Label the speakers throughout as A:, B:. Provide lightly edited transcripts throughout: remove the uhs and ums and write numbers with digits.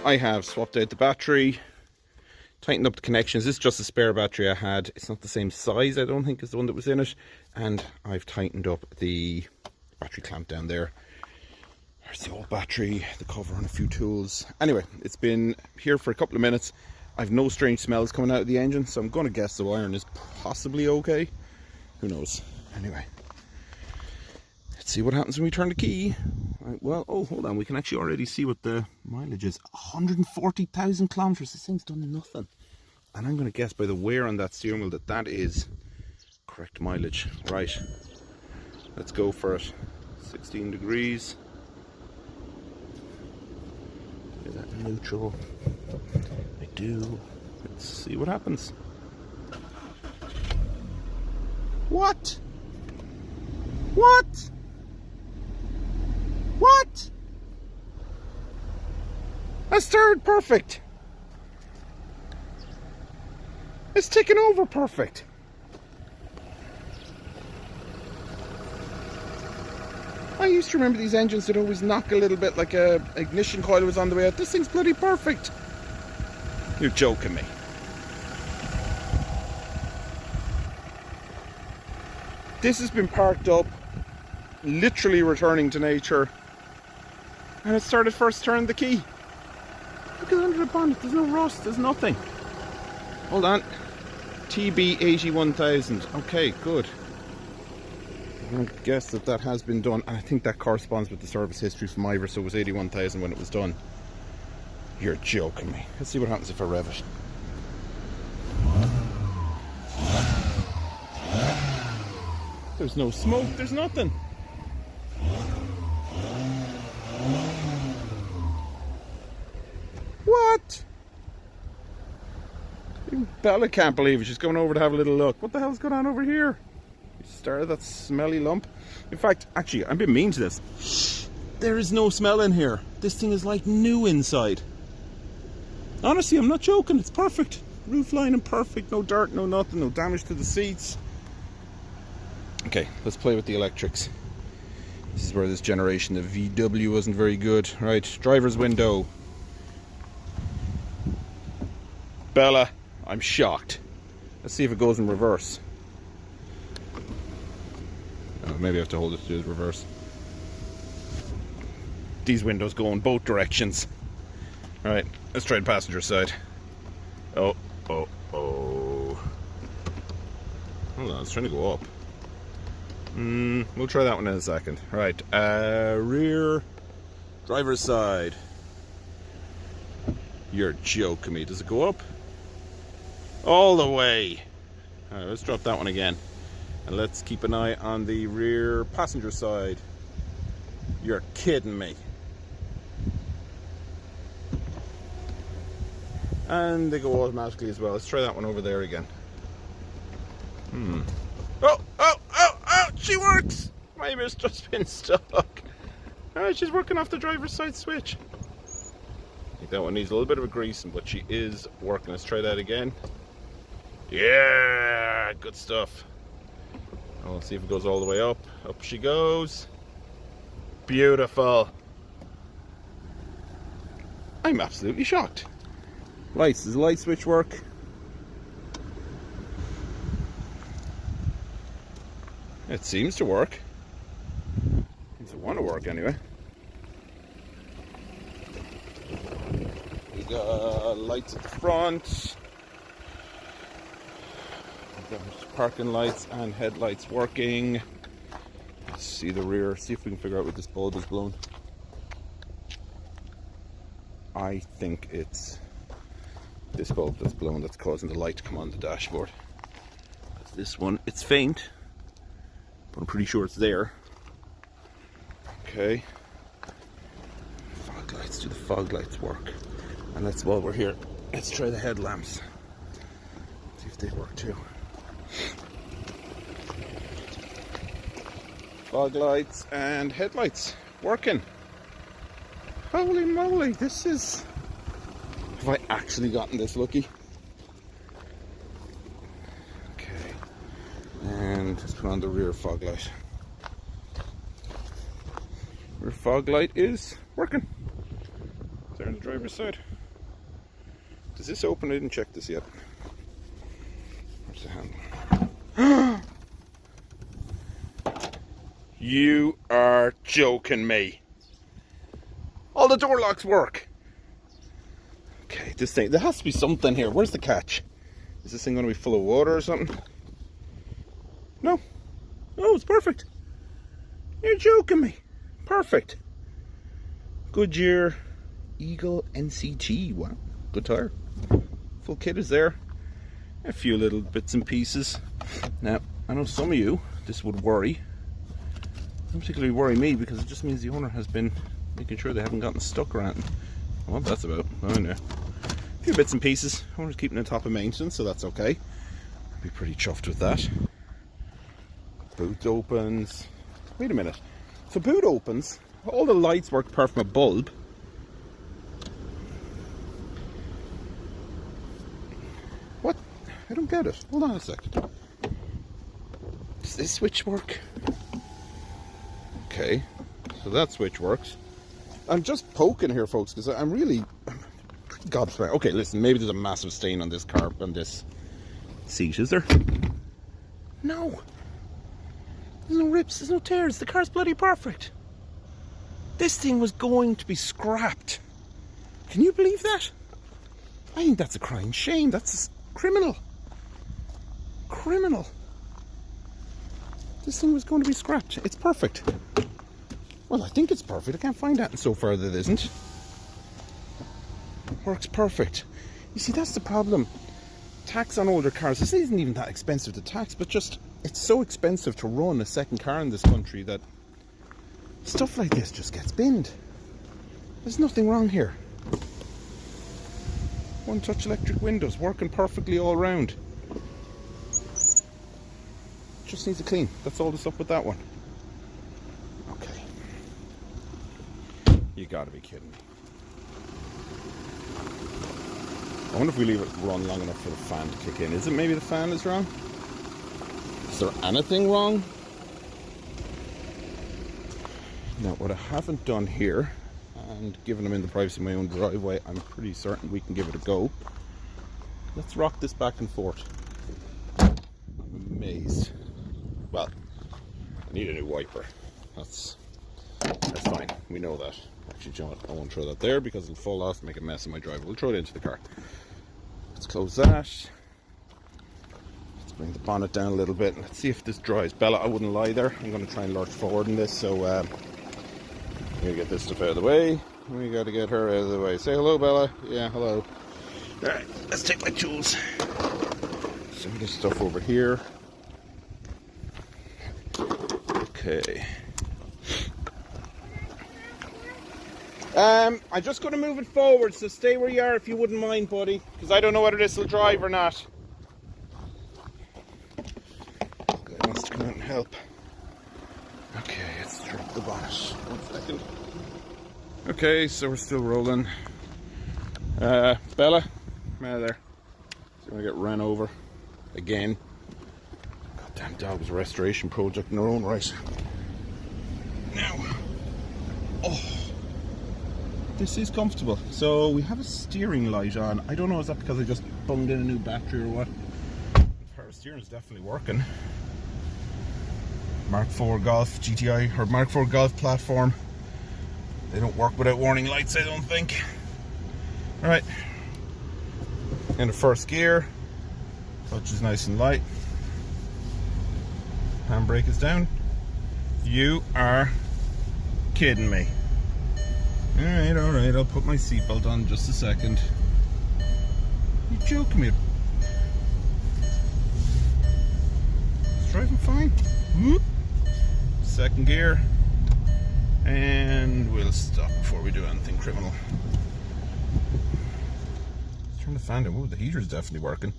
A: I have swapped out the battery, tightened up the connections. This is just a spare battery I had. It's not the same size, I don't think, as the one that was in it. And I've tightened up the battery clamp down there. There's the old battery, the cover, and a few tools. Anyway, it's been here for a couple of minutes. I've no strange smells coming out of the engine, so I'm going to guess the wiring is possibly okay. Who knows? Anyway, let's see what happens when we turn the key. Right, well, oh, hold on. We can actually already see what the mileage is. 140,000 kilometers. This thing's done nothing. And I'm going to guess by the wear on that steering wheel that that is correct mileage. Right. Let's go for it. 16 degrees. Is that neutral? I do. Let's see what happens. What? What? What? That's third perfect. It's ticking over perfect. I used to remember these engines that always knock a little bit, like a ignition coil was on the way out. This thing's bloody perfect. You're joking me. This has been parked up, literally returning to nature, and it started first turning the key. Look at under the bonnet, there's no rust, there's nothing. Hold on. TB 81,000. Okay, good. I'm going to guess that that has been done, and I think that corresponds with the service history from Ivor, so it was 81,000 when it was done. You're joking me. Let's see what happens if I rev it. There's no smoke, there's nothing. What? Even Bella can't believe it. She's going over to have a little look. What the hell's going on over here? Started that smelly lump. In fact, actually, I'm being mean to this. There is no smell in here. This thing is like new inside. Honestly, I'm not joking. It's perfect. Roof lining perfect. No dirt, no nothing. No damage to the seats. Okay, let's play with the electrics. This is where this generation of VW wasn't very good. Right, driver's window. Bella, I'm shocked. Let's see if it goes in reverse. Maybe I have to hold it to do the reverse. These windows go in both directions. Alright, let's try the passenger side. Oh. Hold on, it's trying to go up. We'll try that one in a second. Right, rear driver's side. You're joking me. Does it go up? All the way. Alright, let's drop that one again. And let's keep an eye on the rear passenger side. You're kidding me. And they go automatically as well. Let's try that one over there again. Oh! She works! Maybe it's just been stuck. Oh, she's working off the driver's side switch. I think that one needs a little bit of a greasing, but she is working. Let's try that again. Yeah! Good stuff. Let's see if it goes all the way up. Up she goes. Beautiful. I'm absolutely shocked. Lights. Does the light switch work? It seems to work. Seems to want to work anyway. We got lights at the front. Parking lights and headlights working. Let's see the rear, see if we can figure out what this bulb is blown. I think it's this bulb that's blown that's causing the light to come on the dashboard. This one, it's faint, but I'm pretty sure it's there. Okay. Fog lights, do the fog lights work? And let's, while we're here, let's try the headlamps. See if they work too. Fog lights and headlights working. Holy moly, this is... Have I actually gotten this lucky? Okay. And let's put on the rear fog light. Rear fog light is working. There on the driver's side. Does this open? I didn't check this yet. Where's the handle? You are joking me. All the door locks work. Okay, this thing, there has to be something here. Where's the catch? Is this thing going to be full of water or something? No. Oh, it's perfect. You're joking me. Perfect. Goodyear Eagle NCT. Wow, good tire. Full kit is there. A few little bits and pieces. Now, I know some of you, this would worry. Doesn't particularly worry me because it just means the owner has been making sure they haven't gotten stuck around. I wonder what that's about. Oh no. A few bits and pieces. Owner's keeping it top of maintenance, so that's okay. I'd be pretty chuffed with that. Boot opens. Wait a minute. So boot opens. All the lights work apart from a bulb. What? I don't get it. Hold on a second. Does this switch work? Okay. So that switch works. I'm just poking here, folks, because I'm really gobsmacked. Okay, listen, maybe there's a massive stain on this car, on this seat, is there? No. There's no rips, there's no tears. The car's bloody perfect. This thing was going to be scrapped. Can you believe that? I think that's a crying shame. That's criminal. Criminal. This thing was going to be scrapped. It's perfect. Well, I think it's perfect. I can't find that so far that it isn't. Works perfect. You see, that's the problem. Tax on older cars. This isn't even that expensive to tax, but just, it's so expensive to run a second car in this country that stuff like this just gets binned. There's nothing wrong here. One touch electric windows, working perfectly all round. Just needs a clean. That's all that's up with that one. Okay. You gotta be kidding me. I wonder if we leave it run long enough for the fan to kick in. Is it maybe the fan is wrong? Is there anything wrong? Now, what I haven't done here, and given I'm in the privacy of my own driveway, I'm pretty certain we can give it a go. Let's rock this back and forth. I'm amazed. Well, I need a new wiper. That's fine. We know that. Actually, you know what? I won't throw that there because it'll fall off and make a mess in my driveway. We'll throw it into the car. Let's close that. Let's bring the bonnet down a little bit. Let's see if this dries. Bella, I wouldn't lie there. I'm going to try and lurch forward in this. So, I'm going to get this stuff out of the way. We got to get her out of the way. Say hello, Bella. Yeah, hello. Alright, let's take my tools. Some of this stuff over here. Okay. I'm just going to move it forward, so stay where you are if you wouldn't mind, buddy, because I don't know whether this will drive or not. Guy wants to come out and help. Okay, let's drop the bonnet. 1 second. Okay, so we're still rolling. Bella, come out of there. So we're going to get ran over again. Goddamn dog was a restoration project in their own right. Now, oh. This is comfortable. So we have a steering light on. I don't know, is that because I just bunged in a new battery or what? The power steering is definitely working. Mark IV Golf GTI or Mark IV Golf platform. They don't work without warning lights, I don't think. Alright. In the first gear. Clutch is nice and light. Handbrake is down. You are kidding me. Alright, I'll put my seatbelt on in just a second. You're joking me. It's driving fine. Whoop. Second gear. And we'll stop before we do anything criminal. Let's turn the fan down. Oh, the heater's definitely working.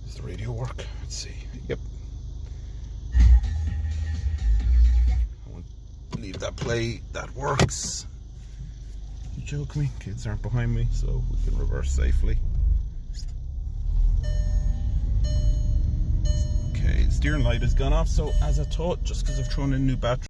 A: Does the radio work? Let's see. Yep. I won't leave that play. That works. You joke me? Kids aren't behind me, so we can reverse safely. Okay, the steering light has gone off, so as I thought, just because I've thrown in new battery.